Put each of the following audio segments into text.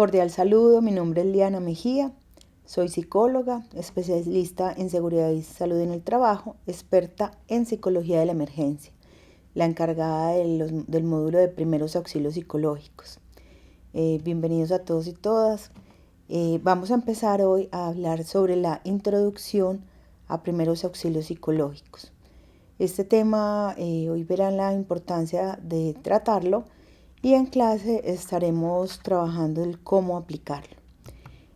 Cordial saludo, mi nombre es Liana Mejía, soy psicóloga, especialista en seguridad y salud en el trabajo, experta en psicología de la emergencia, la encargada del módulo de primeros auxilios psicológicos. Bienvenidos a todos y todas. Vamos a empezar hoy a hablar sobre la introducción a primeros auxilios psicológicos. Este tema hoy verán la importancia de tratarlo y en clase estaremos trabajando el cómo aplicarlo.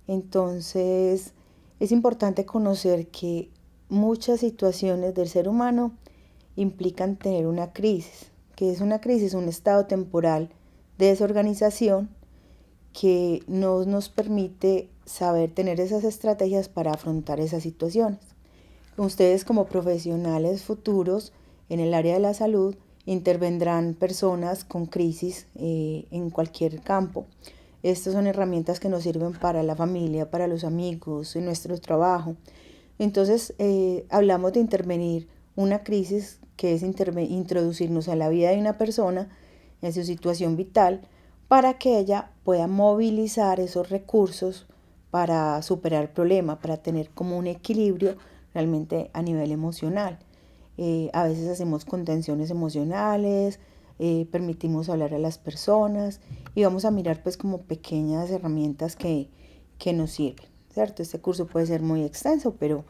Entonces es importante conocer que muchas situaciones del ser humano implican tener una crisis. ¿Qué es una crisis? Un estado temporal de desorganización que no nos permite saber tener esas estrategias para afrontar esas situaciones. Ustedes como profesionales futuros en el área de la salud intervendrán personas con crisis en cualquier campo. Estas son herramientas que nos sirven para la familia, para los amigos, en nuestro trabajo. Entonces hablamos de intervenir una crisis que es introducirnos a la vida de una persona en su situación vital para que ella pueda movilizar esos recursos para superar el problema, para tener como un equilibrio realmente a nivel emocional. A veces hacemos contenciones emocionales, permitimos hablar a las personas y vamos a mirar pues como pequeñas herramientas que nos sirven, ¿cierto? Este curso puede ser muy extenso, pero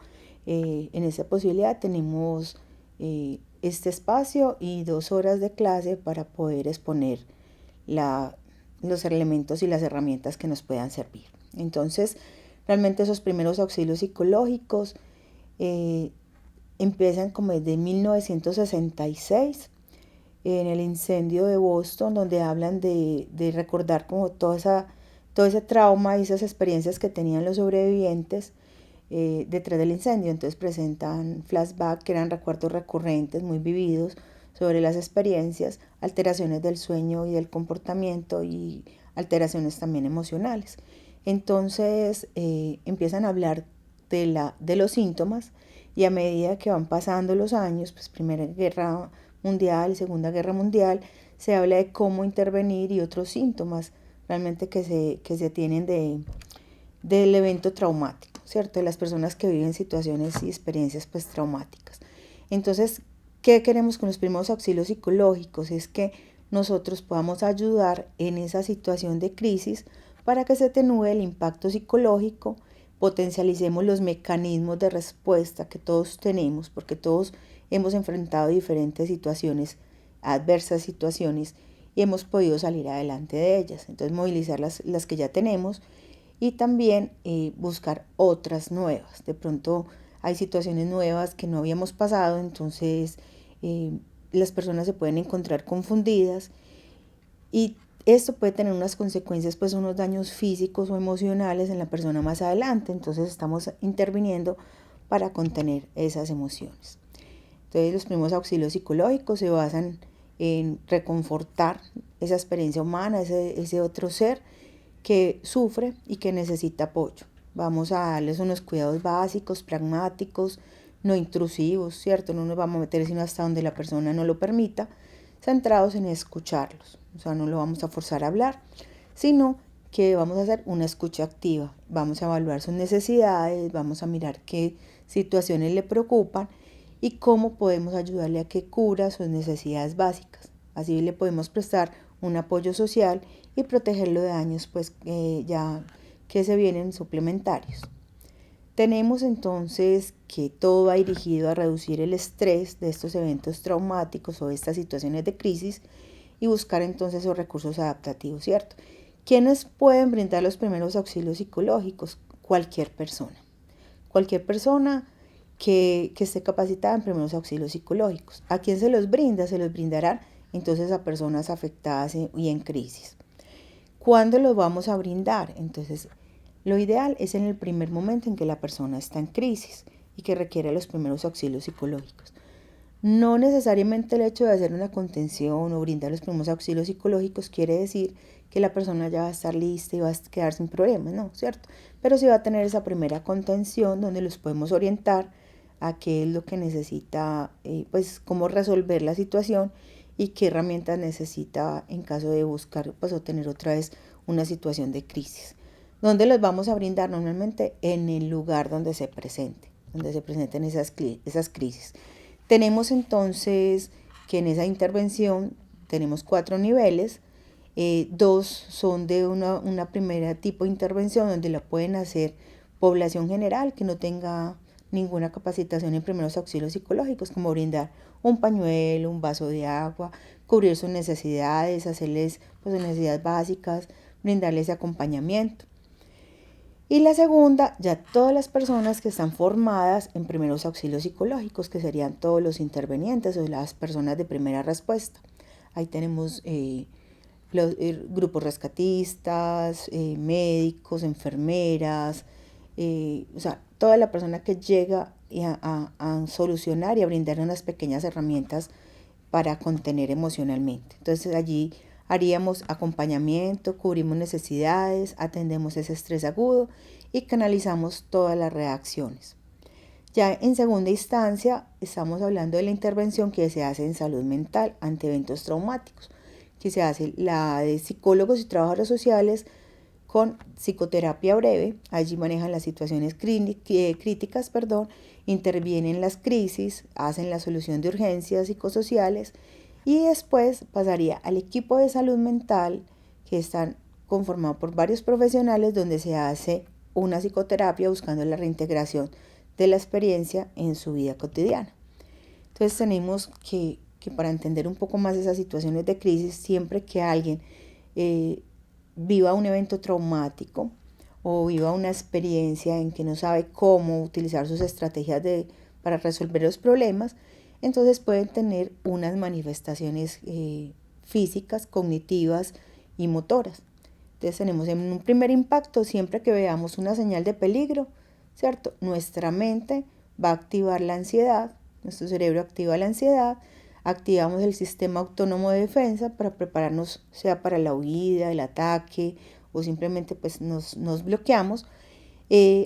en esa posibilidad tenemos este espacio y 2 horas de clase para poder exponer los elementos y las herramientas que nos puedan servir. Entonces, realmente esos primeros auxilios psicológicos empiezan como desde 1966 en el incendio de Boston, donde hablan de recordar como todo ese trauma y esas experiencias que tenían los sobrevivientes detrás del incendio. Entonces presentan flashbacks que eran recuerdos recurrentes, muy vividos, sobre las experiencias, alteraciones del sueño y del comportamiento y alteraciones también emocionales. Entonces empiezan a hablar de los síntomas y a medida que van pasando los años, pues Primera Guerra Mundial, Segunda Guerra Mundial, se habla de cómo intervenir y otros síntomas realmente que se tienen del evento traumático, ¿cierto? De las personas que viven situaciones y experiencias pues traumáticas. Entonces, ¿qué queremos con los primeros auxilios psicológicos? Es que nosotros podamos ayudar en esa situación de crisis para que se atenúe el impacto psicológico, potencialicemos los mecanismos de respuesta que todos tenemos, porque todos hemos enfrentado diferentes situaciones, adversas situaciones, y hemos podido salir adelante de ellas. Entonces, movilizar las que ya tenemos y también buscar otras nuevas. De pronto hay situaciones nuevas que no habíamos pasado, entonces las personas se pueden encontrar confundidas y esto puede tener unas consecuencias, pues unos daños físicos o emocionales en la persona más adelante. Entonces estamos interviniendo para contener esas emociones. Entonces los primeros auxilios psicológicos se basan en reconfortar esa experiencia humana, ese otro ser que sufre y que necesita apoyo. Vamos a darles unos cuidados básicos, pragmáticos, no intrusivos, ¿cierto? No nos vamos a meter sino hasta donde la persona no lo permita, centrados en escucharlos. O sea, no lo vamos a forzar a hablar, sino que vamos a hacer una escucha activa. Vamos a evaluar sus necesidades, vamos a mirar qué situaciones le preocupan y cómo podemos ayudarle a que cubra sus necesidades básicas. Así le podemos prestar un apoyo social y protegerlo de daños pues ya que se vienen suplementarios. Tenemos entonces que todo va dirigido a reducir el estrés de estos eventos traumáticos o de estas situaciones de crisis y buscar entonces esos recursos adaptativos, ¿cierto? ¿Quiénes pueden brindar los primeros auxilios psicológicos? Cualquier persona. Cualquier persona que esté capacitada en primeros auxilios psicológicos. ¿A quién se los brinda? Se los brindarán entonces a personas afectadas y en crisis. ¿Cuándo los vamos a brindar? Entonces, lo ideal es en el primer momento en que la persona está en crisis y que requiere los primeros auxilios psicológicos. No necesariamente el hecho de hacer una contención o brindar los primeros auxilios psicológicos quiere decir que la persona ya va a estar lista y va a quedar sin problemas, no, ¿cierto? Pero sí va a tener esa primera contención donde los podemos orientar a qué es lo que necesita, pues cómo resolver la situación y qué herramientas necesita en caso de buscar pues obtener otra vez una situación de crisis. ¿Dónde los vamos a brindar? Normalmente en el lugar donde se presenten esas crisis. Tenemos entonces que en esa intervención tenemos 4 niveles. 2 son de una primera tipo de intervención donde la pueden hacer población general que no tenga ninguna capacitación en primeros auxilios psicológicos, como brindar un pañuelo, un vaso de agua, cubrir sus necesidades, hacerles sus necesidades básicas, brindarles acompañamiento. Y la segunda, ya todas las personas que están formadas en primeros auxilios psicológicos, que serían todos los intervenientes o las personas de primera respuesta. Ahí tenemos los grupos rescatistas, médicos, enfermeras, o sea, toda la persona que llega a solucionar y a brindar unas pequeñas herramientas para contener emocionalmente. Entonces allí haríamos acompañamiento, cubrimos necesidades, atendemos ese estrés agudo y canalizamos todas las reacciones. Ya en segunda instancia estamos hablando de la intervención que se hace en salud mental ante eventos traumáticos, que se hace la de psicólogos y trabajadores sociales con psicoterapia breve. Allí manejan las situaciones críticas, intervienen las crisis, hacen la solución de urgencias psicosociales y después pasaría al equipo de salud mental, que están conformados por varios profesionales, donde se hace una psicoterapia buscando la reintegración de la experiencia en su vida cotidiana. Entonces tenemos que para entender un poco más esas situaciones de crisis, siempre que alguien viva un evento traumático o viva una experiencia en que no sabe cómo utilizar sus estrategias para resolver los problemas, entonces pueden tener unas manifestaciones físicas, cognitivas y motoras. Entonces tenemos en un primer impacto, siempre que veamos una señal de peligro, ¿cierto? Nuestra mente va a activar la ansiedad, nuestro cerebro activa la ansiedad, activamos el sistema autónomo de defensa para prepararnos, sea para la huida, el ataque o simplemente pues nos bloqueamos.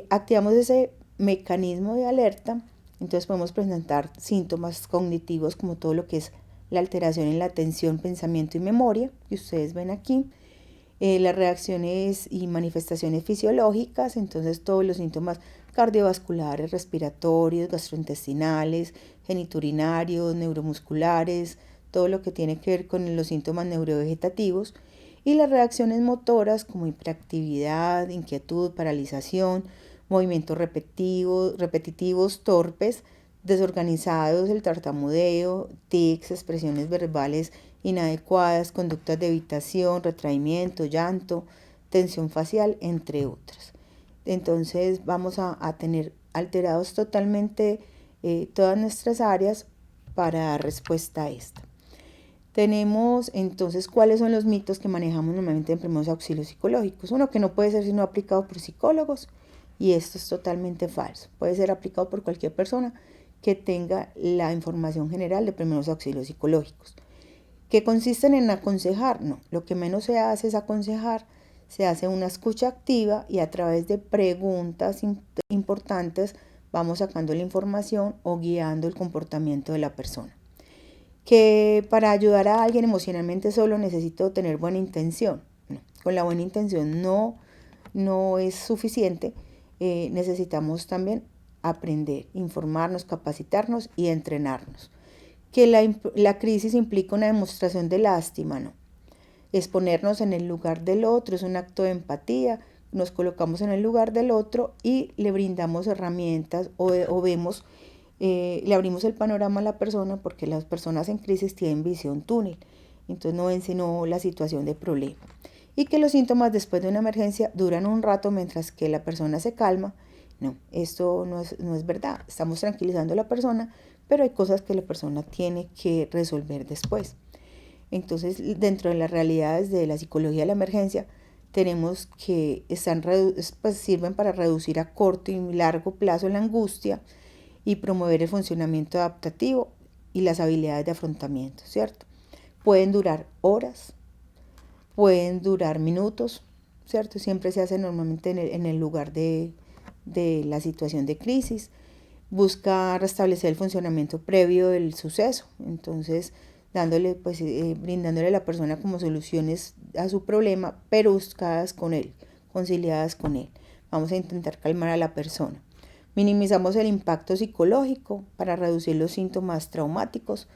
Activamos ese mecanismo de alerta. Entonces podemos presentar síntomas cognitivos como todo lo que es la alteración en la atención, pensamiento y memoria, que ustedes ven aquí. Las reacciones y manifestaciones fisiológicas, entonces todos los síntomas cardiovasculares, respiratorios, gastrointestinales, geniturinarios, neuromusculares, todo lo que tiene que ver con los síntomas neurovegetativos. Y las reacciones motoras como hiperactividad, inquietud, paralización, movimientos repetitivos, torpes, desorganizados, el tartamudeo, tics, expresiones verbales inadecuadas, conductas de evitación, retraimiento, llanto, tensión facial, entre otras. Entonces vamos a tener alterados totalmente todas nuestras áreas para dar respuesta a esta. Tenemos entonces cuáles son los mitos que manejamos normalmente en primeros auxilios psicológicos. Uno, que no puede ser sino aplicado por psicólogos, y esto es totalmente falso. Puede ser aplicado por cualquier persona que tenga la información general de primeros auxilios psicológicos. ¿Que consisten en aconsejar? No, lo que menos se hace es aconsejar, se hace una escucha activa y a través de preguntas importantes vamos sacando la información o guiando el comportamiento de la persona. Que para ayudar a alguien emocionalmente solo necesito tener buena intención. No, con la buena intención no es suficiente. Necesitamos también aprender, informarnos, capacitarnos y entrenarnos. Que la crisis implica una demostración de lástima, ¿no? Es ponernos en el lugar del otro, es un acto de empatía, nos colocamos en el lugar del otro y le brindamos herramientas o vemos, le abrimos el panorama a la persona, porque las personas en crisis tienen visión túnel, entonces no ven sino la situación de problema. Y que los síntomas después de una emergencia duran un rato mientras que la persona se calma. No, esto no es verdad. Estamos tranquilizando a la persona, pero hay cosas que la persona tiene que resolver después. Entonces, dentro de las realidades de la psicología de la emergencia, tenemos que sirven para reducir a corto y largo plazo la angustia y promover el funcionamiento adaptativo y las habilidades de afrontamiento, ¿cierto? Pueden durar horas, pueden durar minutos, ¿cierto? Siempre se hace normalmente en el lugar de la situación de crisis. Busca restablecer el funcionamiento previo del suceso. Entonces brindándole a la persona como soluciones a su problema, pero buscadas con él, conciliadas con él. Vamos a intentar calmar a la persona. Minimizamos el impacto psicológico para reducir los síntomas traumáticos.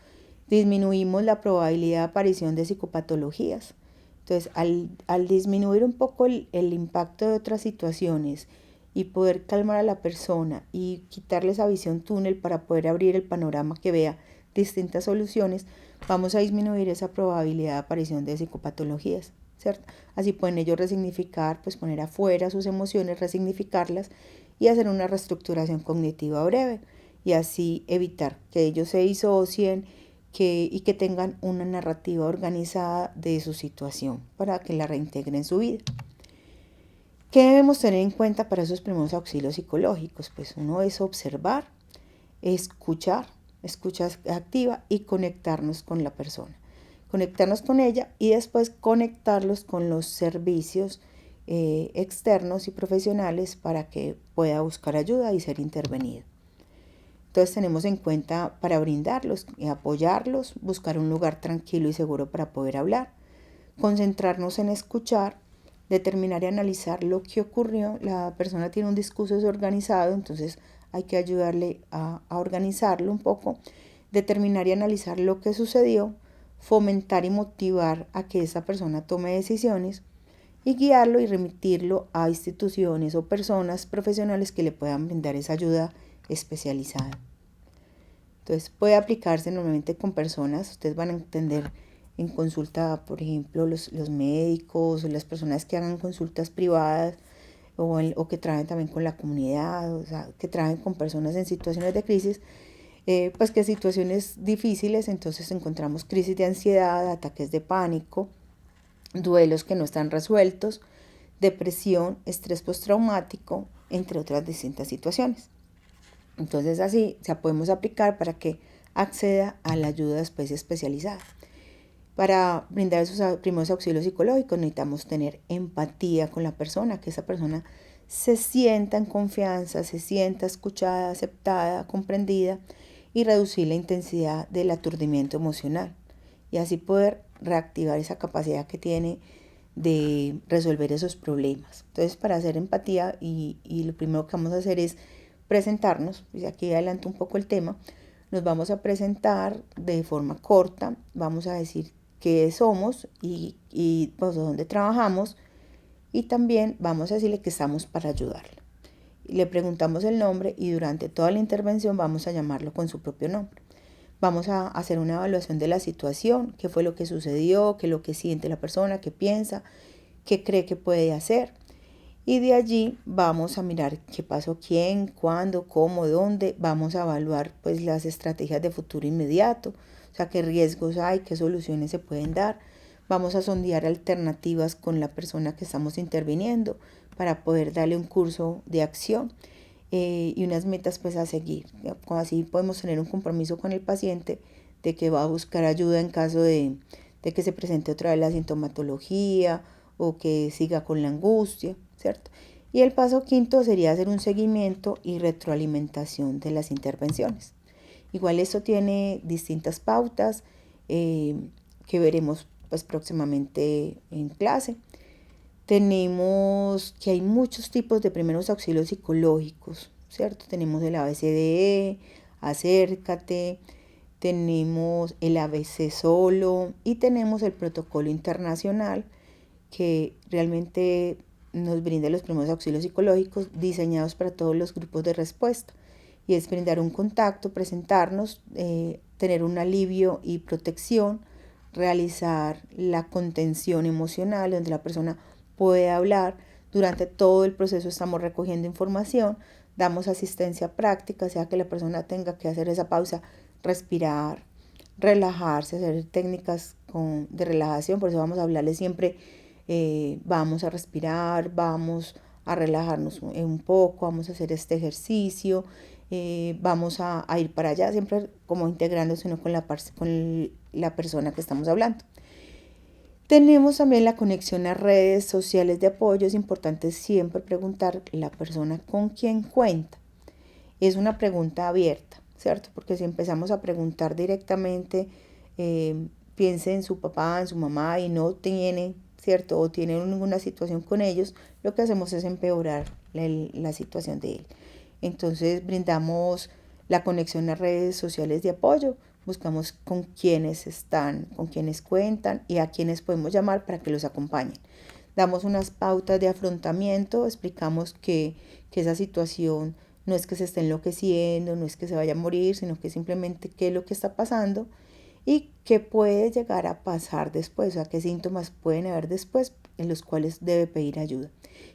Disminuimos la probabilidad de aparición de psicopatologías. Entonces, al disminuir un poco el impacto de otras situaciones y poder calmar a la persona y quitarle esa visión túnel para poder abrir el panorama que vea distintas soluciones, vamos a disminuir esa probabilidad de aparición de psicopatologías, ¿cierto? Así pueden ellos resignificar, pues poner afuera sus emociones, resignificarlas y hacer una reestructuración cognitiva breve y así evitar que ellos se disocien y que tengan una narrativa organizada de su situación para que la reintegren en su vida. ¿Qué debemos tener en cuenta para esos primeros auxilios psicológicos? Pues uno es observar, escuchar, escucha activa y conectarnos con la persona. Conectarnos con ella y después conectarlos con los servicios externos y profesionales para que pueda buscar ayuda y ser intervenido. Entonces tenemos en cuenta para brindarlos, apoyarlos, buscar un lugar tranquilo y seguro para poder hablar, concentrarnos en escuchar, determinar y analizar lo que ocurrió. La persona tiene un discurso desorganizado, entonces hay que ayudarle a organizarlo un poco, determinar y analizar lo que sucedió, fomentar y motivar a que esa persona tome decisiones y guiarlo y remitirlo a instituciones o personas profesionales que le puedan brindar esa ayuda especializada. Entonces puede aplicarse normalmente con personas, ustedes van a entender en consulta, por ejemplo, los médicos o las personas que hagan consultas privadas o que trabajen también con la comunidad, o sea, que trabajen con personas en situaciones de crisis, pues que situaciones difíciles, entonces encontramos crisis de ansiedad, ataques de pánico, duelos que no están resueltos, depresión, estrés postraumático, entre otras distintas situaciones. Entonces así ya podemos aplicar para que acceda a la ayuda después especializada. Para brindar esos primeros auxilios psicológicos necesitamos tener empatía con la persona, que esa persona se sienta en confianza, se sienta escuchada, aceptada, comprendida y reducir la intensidad del aturdimiento emocional y así poder reactivar esa capacidad que tiene de resolver esos problemas. Entonces, para hacer empatía y lo primero que vamos a hacer es presentarnos, y aquí adelanto un poco el tema, nos vamos a presentar de forma corta, vamos a decir qué somos y pues, dónde trabajamos y también vamos a decirle que estamos para ayudarle. Le preguntamos el nombre y durante toda la intervención vamos a llamarlo con su propio nombre. Vamos a hacer una evaluación de la situación, qué fue lo que sucedió, qué es lo que siente la persona, qué piensa, qué cree que puede hacer. Y de allí vamos a mirar qué pasó, quién, cuándo, cómo, dónde. Vamos a evaluar pues las estrategias de futuro inmediato, o sea, qué riesgos hay, qué soluciones se pueden dar. Vamos a sondear alternativas con la persona que estamos interviniendo para poder darle un curso de acción y unas metas pues a seguir. Así podemos tener un compromiso con el paciente de que va a buscar ayuda en caso de que se presente otra vez la sintomatología o que siga con la angustia, ¿cierto? Y el paso quinto sería hacer un seguimiento y retroalimentación de las intervenciones. Igual esto tiene distintas pautas que veremos pues próximamente en clase. Tenemos que hay muchos tipos de primeros auxilios psicológicos, ¿cierto? Tenemos el ABCDE, Acércate, tenemos el ABC solo y tenemos el protocolo internacional que realmente nos brinda los primeros auxilios psicológicos diseñados para todos los grupos de respuesta. Y es brindar un contacto, presentarnos, tener un alivio y protección, realizar la contención emocional donde la persona puede hablar. Durante todo el proceso estamos recogiendo información, damos asistencia práctica, sea que la persona tenga que hacer esa pausa, respirar, relajarse, hacer técnicas de relajación. Por eso vamos a hablarle siempre, vamos a respirar, vamos a relajarnos un poco, vamos a hacer este ejercicio, vamos a ir para allá, siempre como integrándose uno con la persona que estamos hablando. Tenemos también la conexión a redes sociales de apoyo. Es importante siempre preguntar la persona con quién cuenta. Es una pregunta abierta, ¿cierto? Porque si empezamos a preguntar directamente piense en su papá, en su mamá y no tiene, ¿cierto? O tiene ninguna situación con ellos, lo que hacemos es empeorar la situación de él. Entonces brindamos la conexión a redes sociales de apoyo, buscamos con quienes están, con quienes cuentan y a quienes podemos llamar para que los acompañen. Damos unas pautas de afrontamiento, explicamos que esa situación no es que se esté enloqueciendo, no es que se vaya a morir, sino que simplemente qué es lo que está pasando y qué puede llegar a pasar después, o sea, qué síntomas pueden haber después en los cuales debe pedir ayuda.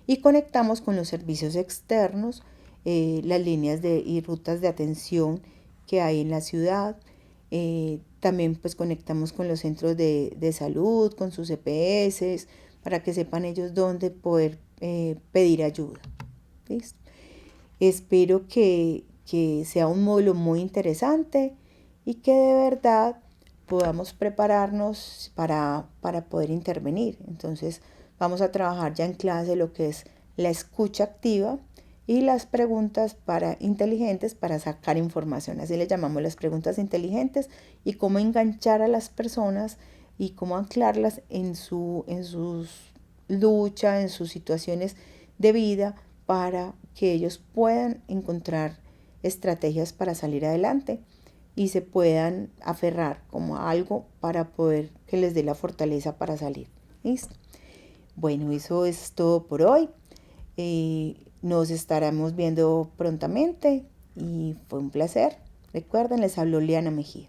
Y conectamos con los servicios externos, las líneas y rutas de atención que hay en la ciudad. También pues conectamos con los centros de salud, con sus EPS, para que sepan ellos dónde poder pedir ayuda. ¿Listo? Espero que sea un módulo muy interesante y que de verdad podamos prepararnos para poder intervenir. Entonces vamos a trabajar ya en clase lo que es la escucha activa y las preguntas inteligentes para sacar información. Así le llamamos las preguntas inteligentes y cómo enganchar a las personas y cómo anclarlas en sus luchas, en sus situaciones de vida para que ellos puedan encontrar estrategias para salir adelante y se puedan aferrar como a algo para poder que les dé la fortaleza para salir. ¿Listo? Bueno, eso es todo por hoy. Nos estaremos viendo prontamente y fue un placer. Recuerden, les habló Liana Mejía.